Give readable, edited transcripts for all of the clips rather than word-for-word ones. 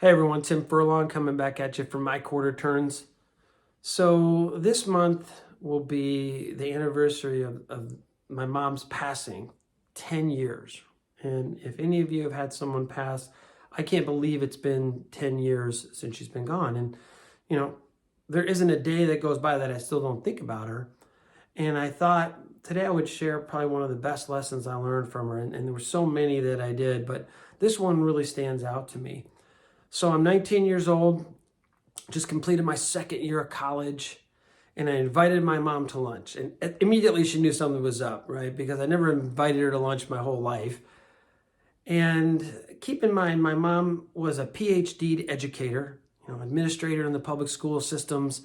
Hey everyone, Tim Furlong coming back at you for my quarter turns. So this month will be the anniversary of my mom's passing, 10 years. And if any of you have had someone pass, I can't believe it's been 10 years since she's been gone. And, you know, there isn't a day that goes by that I still don't think about her. And I thought today I would share probably one of the best lessons I learned from her. And there were so many that I did, but this one really stands out to me. So I'm 19 years old, just completed my second year of college, and I invited my mom to lunch. And immediately she knew something was up, right? Because I never invited her to lunch my whole life. And keep in mind, my mom was a PhD educator, administrator in the public school systems,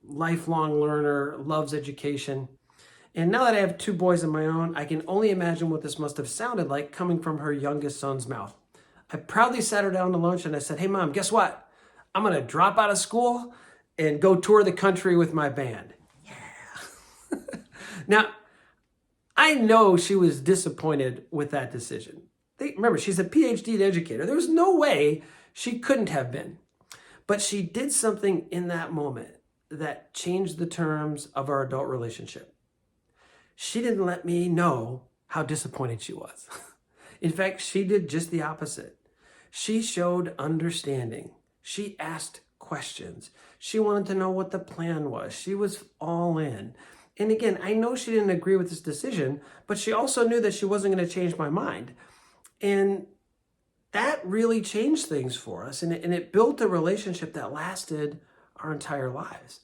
lifelong learner, loves education. And now that I have two boys of my own, I can only imagine what this must have sounded like coming from her youngest son's mouth. I proudly sat her down to lunch and I said, "Hey mom, guess what? I'm going to drop out of school and go tour the country with my band." Yeah. Now, I know she was disappointed with that decision. Remember, she's a PhD educator. There was no way she couldn't have been. But she did something in that moment that changed the terms of our adult relationship. She didn't let me know how disappointed she was. In fact, she did just the opposite. She showed understanding. She asked questions. She wanted to know what the plan was. She was all in. And again, I know she didn't agree with this decision, but she also knew that she wasn't going to change my mind. And that really changed things for us. And it built a relationship that lasted our entire lives.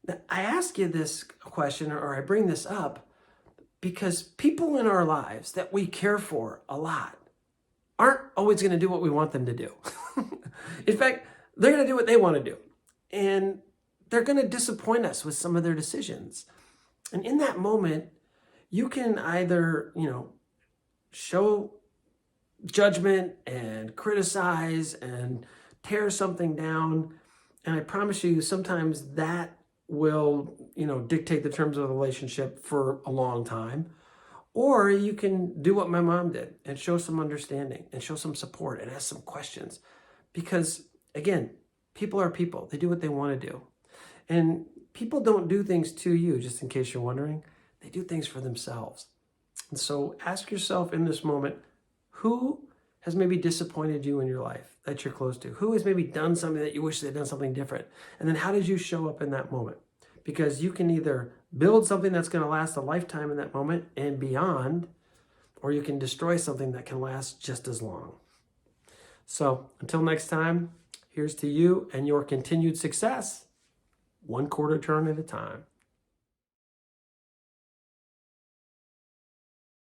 Now, I ask you this question, or I bring this up, because people in our lives that we care for a lot aren't always going to do what we want them to do. In fact, they're going to do what they want to do. And they're going to disappoint us with some of their decisions. And in that moment, you can either, show judgment and criticize and tear something down. And I promise you, sometimes that will, dictate the terms of the relationship for a long time. Or you can do what my mom did and show some understanding and show some support and ask some questions. Because again, people are people. They do what they want to do. And people don't do things to you, just in case you're wondering. They do things for themselves. And so ask yourself in this moment, who has maybe disappointed you in your life that you're close to? Who has maybe done something that you wish they'd done something different? And then how did you show up in that moment? Because you can either build something that's going to last a lifetime in that moment and beyond, or you can destroy something that can last just as long. So until next time, here's to you and your continued success, one quarter turn at a time.